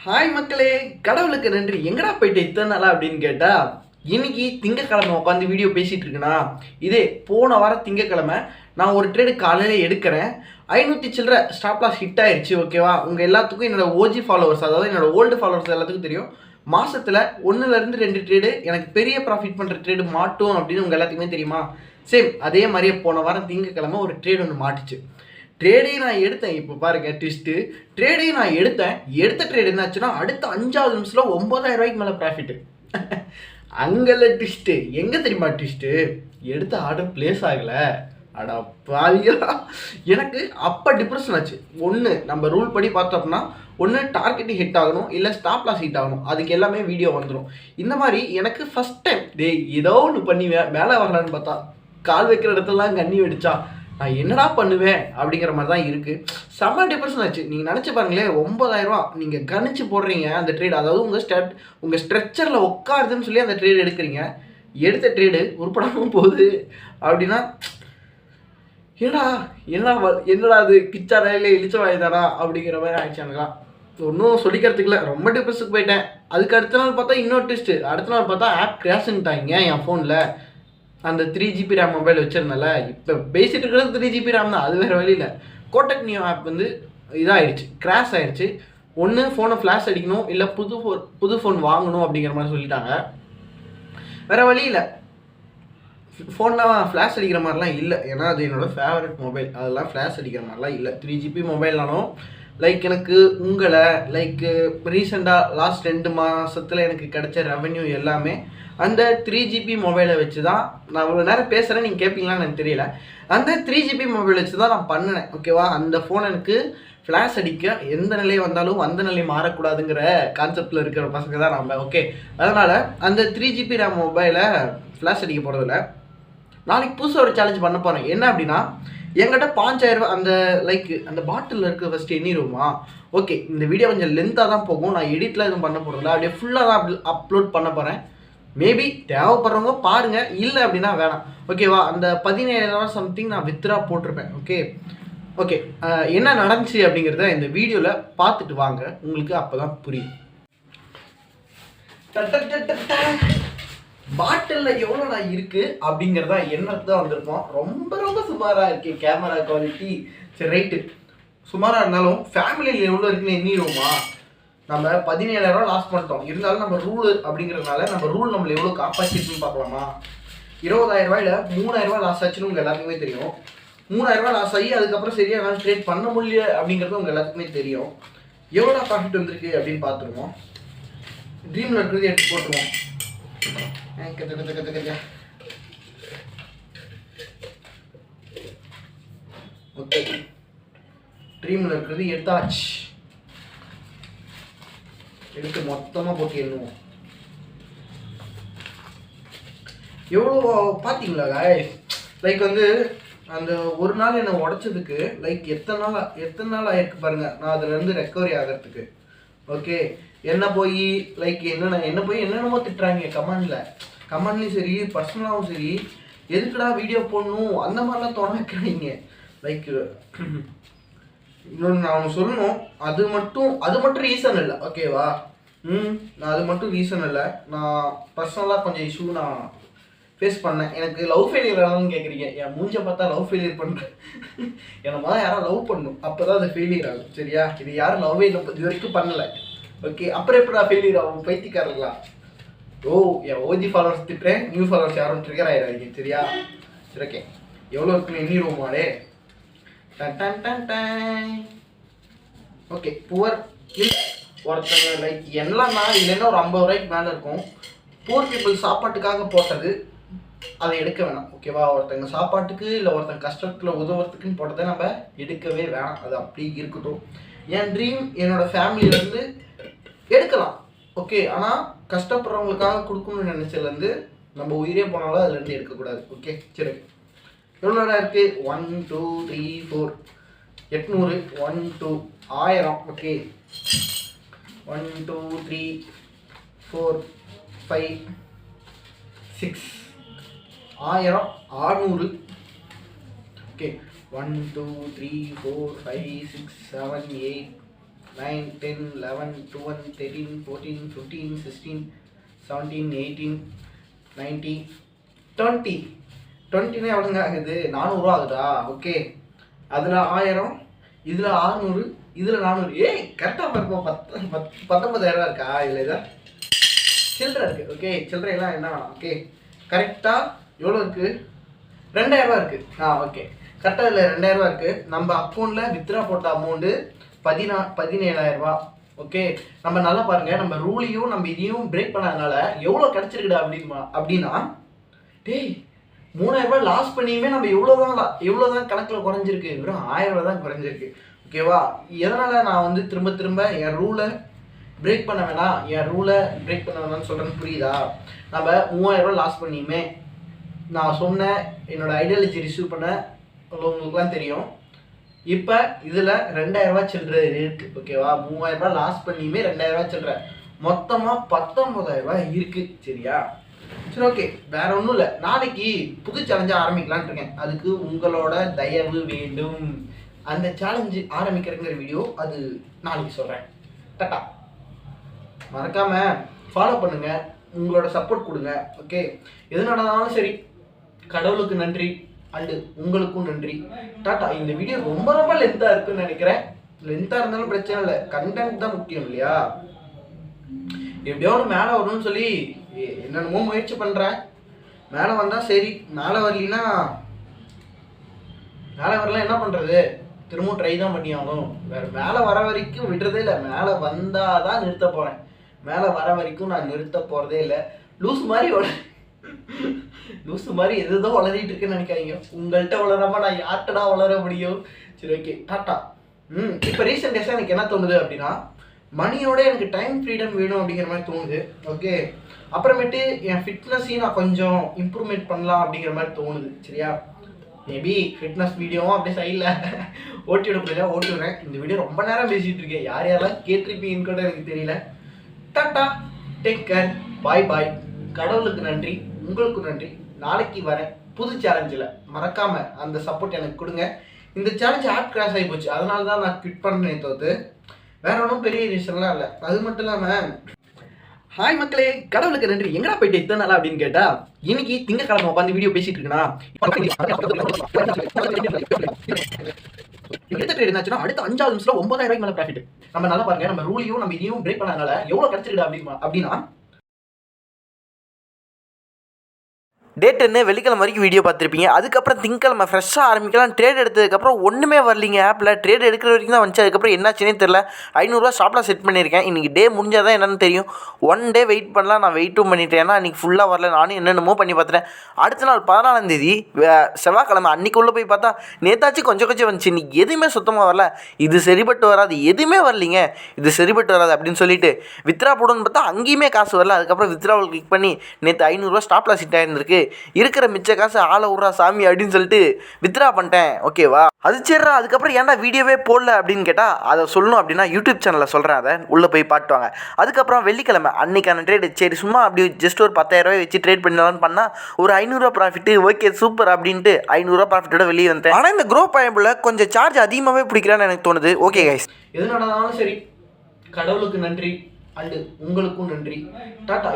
Hi மக்களே, கடவுளுக்கு நன்றி. எங்கடா போயிட்டு இத்தனை நாளா அப்படின்னு கேட்டா, இன்னைக்கு திங்கக்கிழமை உட்காந்து வீடியோ பேசிட்டு இருக்கேனா. இதே போன வாரம் திங்கக்கிழமை நான் ஒரு ட்ரேடு காலையில் எடுக்கிறேன். 500 சில்லற ஸ்டாப் லாஸ் ஹிட் ஆயிடுச்சு. ஓகேவா, உங்கள் எல்லாத்துக்கும் என்னோட ஓஜி ஃபாலோவர்ஸ், அதாவது என்னோட ஓல்டு ஃபாலோவர்ஸ் எல்லாத்துக்கும் தெரியும். மாசத்துல 1லேருந்து 2 ட்ரேடு எனக்கு பெரிய ப்ராஃபிட் பண்ணுற ட்ரேடு மாட்டோம் அப்படின்னு உங்கள் எல்லாத்துக்குமே தெரியுமா. சேம் அதே மாதிரியே போன வாரம் திங்கக்கிழமை ஒரு ட்ரேடு ஒன்று மாட்டுச்சு. ட்ரேடையும் நான் எடுத்தேன். இப்போ பாருங்க ட்விஸ்ட்டு. ட்ரேடையும் நான் எடுத்த ட்ரேட் என்னாச்சுன்னா அடுத்த 5வது நிமிஷத்தில் 9000 ரூபாய்க்கு மேலே ப்ராஃபிட்டு. அங்கல்ல ட்விஸ்ட்டு. எங்கே தெரியுமா ட்விஸ்ட்டு? எடுத்த ஆர்டர் பிளேஸ் ஆகலை. அடா பாவியா, எனக்கு அப்போ டிப்ரெஷன் ஆச்சு. ஒன்று நம்ம ரூல் படி பார்த்தோம்னா ஒன்று டார்கெட்டு ஹிட் ஆகணும், இல்லை ஸ்டாப் லாஸ் ஹிட் ஆகணும். அதுக்கு எல்லாமே வீடியோ வந்துடும். இந்த மாதிரி எனக்கு ஃபஸ்ட் டைம் ஏதோ ஒன்று பண்ணி மேலே வரலான்னு பார்த்தா கால் வைக்கிற இடத்துலலாம் கண்ணி வெடிச்சா நான் என்னடா பண்ணுவேன் அப்படிங்கிற மாதிரி தான் இருக்குது. செம்ம டிப்ரெஷன் ஆச்சு. நீங்கள் நினச்சி பாருங்களேன், 9000 ரூபா நீங்கள் கணிச்சு போடுறீங்க அந்த ட்ரேட், அதாவது உங்கள் ஸ்ட்ரெச்சரில் உட்காருதுன்னு சொல்லி அந்த ட்ரேட் எடுக்கிறீங்க. எடுத்த ட்ரேடு உருப்படாமல் போகுது அப்படின்னா என்னடா அது கிச்சா ரயிலே இழிச்ச வாய்தானா அப்படிங்கிற மாதிரி ஆயிடுச்சு. எனக்குலாம் ஒன்றும் சொல்லிக்கிறதுக்குல ரொம்ப டிப்ரெஷனுக்கு போயிட்டேன். அதுக்கு அடுத்த நாள் பார்த்தா இன்னொரு ட்விஸ்ட்டு. அடுத்த நாள் பார்த்தா ஆப் கிராஷ்ன்ட்டாங்க என் ஃபோனில். அந்த 3GB ரேம் மொபைல் வச்சுருந்தால, இப்போ பேசிட்டு இருக்கிறது 3GB ரேம் தான், அது வேறு வழியில். கோட்டக் நியோ ஆப் வந்து இதாகிடுச்சு, கிராஷ் ஆகிடுச்சு. ஒன்று ஃபோனை ஃப்ளாஷ் அடிக்கணும், இல்லை புது ஃபோன் வாங்கணும் அப்படிங்கிற மாதிரி சொல்லிட்டாங்க. வேறு வழியில் ஃபோன்லாம் ஃப்ளாஷ் அடிக்கிற மாதிரிலாம் இல்லை. ஏன்னா அது என்னோடய ஃபேவரட் மொபைல், அதெல்லாம் ஃப்ளாஷ் அடிக்கிற மாதிரிலாம் இல்லை. 3GB மொபைல்னாலும் எனக்கு உங்களை ரீசெண்டாக லாஸ்ட் 2 மாதத்தில் எனக்கு கிடைச்ச ரெவென்யூ எல்லாமே அந்த 3GB மொபைலை வச்சு தான். நான் இவ்வளோ நேரம் பேசுகிறேன், நீங்கள் கேட்பீங்களான்னு எனக்கு தெரியல. அந்த 3GB மொபைல் வச்சு தான் நான் பண்ணினேன். ஓகேவா, அந்த ஃபோன் எனக்கு ஃப்ளாஷ் அடிக்க எந்த நிலை வந்தாலும் அந்த நிலை மாறக்கூடாதுங்கிற கான்செப்டில் இருக்கிற பசங்க தான் நம்ம. ஓகே, அதனால் அந்த 3GB ரேம் மொபைலை ஃப்ளாஷ் அடிக்க போகிறதில்ல. நாளைக்கு புதுசாக ஒரு சேலஞ்ச் பண்ண போகிறேன். என்ன அப்படின்னா, என்கிட்ட 5000 ரூபா அந்த பாட்டிலில் இருக்க ஃபஸ்ட்டு எண்ணிடுவோமா. ஓகே, இந்த வீடியோ கொஞ்சம் லென்த்தாக தான் போகும். நான் எடிட்டில் எதுவும் பண்ண போகிறதில்ல, அப்படியே ஃபுல்லாக தான் அப்லோட் பண்ண போகிறேன். மேபி தேவைப்படுறவங்க பாருங்கள், இல்லை அப்படின்னா வேணாம். ஓகேவா, அந்த 17000 சம்திங் நான் வித்ரா போட்டிருப்பேன். ஓகே என்ன நடந்துச்சு அப்படிங்கிறத இந்த வீடியோவில் பார்த்துட்டு வாங்க, உங்களுக்கு அப்போ தான் புரியும். பாட்டிலில் எவ்வளோடா இருக்குது அப்படிங்கிறதா என்னது தான் வந்திருப்போம். ரொம்ப சுமாராக இருக்குது கேமரா குவாலிட்டி. சரி ரைட்டு, சுமாராக இருந்தாலும் ஃபேமிலியில் எவ்வளோ இருக்குன்னு எண்ணிடுவோமா. நம்ம 17000 ரூபா லாஸ் பண்ணிட்டோம். இருந்தாலும் நம்ம ரூல் அப்படிங்கிறதுனால நம்ம ரூல் நம்மளை எவ்வளோ காப்பாற்றிட்டுன்னு பார்க்கலாமா. 20000 ரூபாயில் 3000 ரூபா லாஸ் ஆச்சுன்னு உங்கள் எல்லாத்துக்குமே தெரியும். 3000 ரூபா லாஸ் ஆகி அதுக்கப்புறம் சரியாக என்னால் ட்ரேட் பண்ண முடியல அப்படிங்கிறது உங்கள் எல்லாத்துக்குமே தெரியும். எவ்வளோ ப்ராஃபிட் வந்திருக்கு அப்படின்னு பார்த்துருவோம். ட்ரீமில் இருக்கிறது எடுத்து போட்டுருவோம். ஓகே, ட்ரீமில் இருக்கிறது எடுத்தாச்சு. எடுத்து மொத்தமாக போட்டு எண்ணுவோம். எவ்வளோ பார்த்தீங்களா காய்ஸ்? வந்து அந்த ஒரு நாள் என்னை உடச்சதுக்கு எத்தனை நாள் ஆயிருக்கு பாருங்க. நான் அதுலேருந்து ரெக்கவரி ஆகிறதுக்கு. ஓகே, என்ன போய் என்னென்னமோ திட்டுறாங்க கமெண்ட்லேயும் சரி, பர்சனலாகவும் சரி. எதுக்குடா வீடியோ போடணும் அந்த மாதிரிலாம் தோண வைக்கிறாங்க. இன்னொன்று நான் ஒன்று சொல்லணும், அது மட்டும் ரீசன் இல்லை. ஓகேவா, நான் அது மட்டும் ரீசன் இல்லை. நான் பர்சனலாக கொஞ்சம் இஷ்யூ நான் ஃபேஸ் பண்ணேன். எனக்கு லவ் ஃபெயிலியர் ஆகும்னு கேட்குறீங்க. என் மூஞ்சை பார்த்தா லவ் ஃபெயிலியர் பண்ணுறேன். எனக்கு தான் யாரும் லவ் பண்ணணும், அப்போ தான் அது ஃபெயிலியர் ஆகும். சரியா, இது யாரும் லவ்வே இது வரைக்கும் பண்ணலை. ஓகே, அப்புறம் எப்படி நான் ஃபெயிலியர் ஆகும்? பைத்தியக்காரங்களா? என் ஓஜி ஃபாலோவர்ஸ் திட்டுறேன், நியூ ஃபாலோவர்ஸ் யாரும் ட்ரிகர் ஆகிடாதீங்க. சரியா, சரி ஓகே. எவ்வளோ இருக்குன்னு எண்ணிடுவோமாடே. ஓகே, புவர் இல்லை ஒருத்தங்க என்னன்னா இல்லைன்னா ஒரு 50 ரூபாய்க்கு மேலே இருக்கும். புவர் பீப்புள் சாப்பாட்டுக்காக போட்டது, அதை எடுக்க வேணாம். ஓகேவா, ஒருத்தங்க சாப்பாட்டுக்கு இல்லை ஒருத்தங்க கஷ்டத்தில் உதவுறதுக்குன்னு போட்டதை நம்ம எடுக்கவே வேணாம். அது அப்படி இருக்கட்டும். என் ட்ரீம் என்னோட ஃபேமிலியிலேருந்து எடுக்கலாம். ஓகே, ஆனால் கஷ்டப்படுறவங்களுக்காக கொடுக்கணும்னு நினச்சதுலேருந்து நம்ம உயிரே போனாலும் அதுலேருந்து எடுக்கக்கூடாது. ஓகே, சரி. எவ்வளோ நேரம் இருக்குது? 1 2 3 4 800 1 2 1000. ஓகே, 1 2 3 4 5 6 1000 600. ஓகே, 1 2 3 4 5 6 7 8 9, 10, 11, 12, 13, 14, 15, 16, 17, 18, 19, 20. 20னே எவ்வளோங்க ஆகுது? 400 ஆகுதா? ஓகே, அதில் 1000, இதில் 600, இதில் 400. ஏய் கரெக்டாக இருப்போம். 19,000 இருக்கா? இதில் இதான் சில்லறை இருக்குது. ஓகே, சில்லறையெல்லாம் என்ன? ஓகே, கரெக்டாக எவ்வளோ இருக்குது? 2000 இருக்குது. ஓகே, கரெக்டாக இதில் 2000 இருக்குது. நம்ம அக்கௌண்ட்டில் வித்ரா போட்ட அமௌண்ட்டு 17,000. ஓகே, நம்ம நல்லா பாருங்கள், நம்ம ரூலையும் நம்ம இதையும் பிரேக் பண்ணாதனால எவ்வளோ கிடச்சிருக்குடா அப்படின்னா டேய் 3000 லாஸ் பண்ணியுமே நம்ம எவ்வளோதான் கணக்கில் குறைஞ்சிருக்கு? வெறும் 1000 தான் குறைஞ்சிருக்கு. ஓகேவா? எதனால் நான் வந்து திரும்ப திரும்ப என் ரூலை பிரேக் பண்ண வேணாம்னு சொல்கிறேன்னு புரியுதா? நம்ம 3000 லாஸ் பண்ணியுமே நான் சொன்ன என்னோடய ஐடியாலஜி ரிசீவ் பண்ண உங்களுக்குலாம் தெரியும். இப்போ இதில் 2000 சில்லறை இருக்குது. ஓகேவா? 3000 லாஸ் பண்ணியுமே 2000 சில்லறை, மொத்தமாக 19,000 இருக்குது. சரியா? சரி, ஓகே, வேற ஒன்றும் இல்லை. நாளைக்கு புது சேலஞ்சாக ஆரம்பிக்கலான் இருக்கேன். அதுக்கு உங்களோட தயவு வேண்டும். அந்த சேலஞ்சு ஆரம்பிக்கிறங்கிற வீடியோ அது நாளைக்கு சொல்கிறேன். டாட்டா. மறக்காமல் ஃபாலோ பண்ணுங்கள், உங்களோட சப்போர்ட் கொடுங்க. ஓகே, எது நடந்தாலும் சரி, கடவுளுக்கு நன்றி அண்டு உங்களுக்கும் நன்றி. டாட்டா. இந்த வீடியோ ரொம்ப ரொம்ப லென்த்தாக இருக்குன்னு நினைக்கிறேன். லென்த்தாக இருந்தாலும் பிரச்சனை இல்லை, கண்டென்ட் தான் முக்கியம் இல்லையா? எப்படியோ ஒரு மேலே வரணும்னு சொல்லி என்னென்னமோ முயற்சி பண்ணுறேன். மேலே வந்தால் சரி, மேலே வரலாம் என்ன பண்ணுறது? திரும்பவும் ட்ரை தான் பண்ணி ஆகணும். வேறு மேலே வர வரைக்கும் விடுறதே இல்லை. மேலே வந்தால் தான் நிறுத்த போகிறேன். மேலே வர வரைக்கும் நான் நிறுத்த போகிறதே இல்லை. லூஸ் மாதிரி எதுதான் வளரிட்டு இருக்குன்னு நினைக்காதீங்க. உங்கள்கிட்ட வளராமல் நான் யார்கிட்டடா வளர முடியும்? சரி, ஓகே, டாட்டா. இப்போ ரீசெண்ட் டேஸாக எனக்கு என்ன தோணுது அப்படின்னா, மணியோட எனக்கு டைம் ஃப்ரீடம் வேணும் அப்படிங்கிற மாதிரி தோணுது. ஓகே, அப்புறமேட்டு என் ஃபிட்னஸையும் நான் கொஞ்சம் இம்ப்ரூவ்மெண்ட் பண்ணலாம் அப்படிங்கிற மாதிரி தோணுது. சரியா? மேபி ஃபிட்னஸ் வீடியோவும் அப்படியே சைடில் ஓட்டி விடுறேன். இந்த வீடியோ ரொம்ப நேரம் பேசிகிட்டு இருக்கேன். யாரெல்லாம் கேட்டிருப்பீங்கன்னு கூட எனக்கு தெரியல. டாட்டா, டேக் கேர், பாய் பாய். கடவுளுக்கு நன்றி, உங்களுக்கு நன்றி. நாளைக்கு வரேன் புது சேலஞ்சில். மறக்காமல் அந்த சப்போர்ட் எனக்கு கொடுங்க. இந்த சேலஞ்ச் ஆப் கிராஷ் ஆகி போச்சு, அதனால தான் நான் குவிட் பண்ணேன். தோற்று வேற ஒன்றும் பெரிய ரீசன்லாம் இல்லை. அது மட்டும் இல்லாமல், ஹாய் மக்களே, கடவுளுக்கு நன்றி. எங்கடா போயிட்டு இத்தனை நாளா அப்படின்னு கேட்டா, இன்னைக்கு திங்கக்கிழமை உட்காந்து வீடியோ பேசிட்டு இருக்கேன்னா, என்னாச்சுன்னா அடுத்த 5 நிமிஷம் 9,000 மேலே ப்ராஃபிட். நம்ம நல்லா பாருங்க, நம்ம ரூலையும் நம்ம இதையும் பிரேக் பண்ணதுனால எவ்வளோ கிடைச்சிருக்கா அப்படின்னா டேட் என்ன வெள்ளிக்கிழமை வரைக்கும் வீடியோ பார்த்துருப்பீங்க. அதுக்கப்புறம் திங்கக்கிழமை ஃப்ரெஷ்ஷாக ஆரம்பிக்கலாம். ட்ரேட் எடுத்ததுக்கப்புறம் ஒன்றுமே வரலிங்க ஆப்பில். ட்ரேட் எடுக்கிற வரைக்கும் தான் வந்துச்சு. அதுக்கப்புறம் என்னாச்சுன்னே தெரில. 500 ஸ்டாப்லாம் செட் பண்ணியிருக்கேன். இன்றைக்கி டே முடிஞ்சால் தான் என்னென்னு தெரியும். 1 டே வெயிட் பண்ணலாம். நான் வெயிட்டும் பண்ணிட்டேன். ஏன்னா இன்றைக்கி ஃபுல்லாக வரல. நானும் என்னென்னமோ பண்ணி பார்த்துட்டேன். அடுத்த நாள் 14ஆம் தேதி செவ்வாய்க்கிழமை அன்றைக்கி உள்ளே போய் பார்த்தா நேத்தாச்சும் கொஞ்சம் வந்துச்சு. இன்றைக்கி எதுவுமே சுத்தமாக வரல. இது சரிப்பட்டு வராது, எதுவுமே வரலிங்க, இது சரிப்பட்டு வராது அப்படின்னு சொல்லிட்டு வித்ரா போடுன்னு பார்த்தா அங்கேயுமே காசு வரல. அதுக்கப்புறம் வித்ராவில் கிளிக் பண்ணி நேற்று 500 ஸ்டாப்லாம் செட் ஆகிருந்திருக்கு. இருக்கிற மிச்ச காசு ஆளை விட்றா சாமி அப்படின்னு சொல்லிட்டு வித்ரா பண்ணிட்டேன். ஓகேவா? அது சரிடா. அதுக்கப்புறம் ஏன்டா வீடியோவே போடல அப்படின்னு கேட்டால், அதை சொல்லணும் அப்படின்னா யூடியூப் சேனலில் சொல்கிறேன். அதை உள்ளே போய் பாட்டுவாங்க. அதுக்கப்புறம் வெள்ளிக்கிழமை அன்றைக்கான ட்ரேடு சரி சும்மா அப்படி ஜஸ்ட் ஒரு 10,000 வச்சு ட்ரேட் பண்ணலான்னு பண்ணால் ஒரு 500 ப்ராஃபிட்டு. ஓகே, சூப்பர் அப்படின்ட்டு 500 ப்ராஃபிட்டோட வெளியே வந்தேன். ஆனால் இந்த க்ரோ பயபில் கொஞ்சம் சார்ஜ் அதிகமாகவே பிடிக்கிறான்னு எனக்கு தோணுது. ஓகே கைஸ், எது நடந்தாலும் சரி, கடவுளுக்கு நன்றி அண்டு உங்களுக்கும் நன்றி. டாட்டா.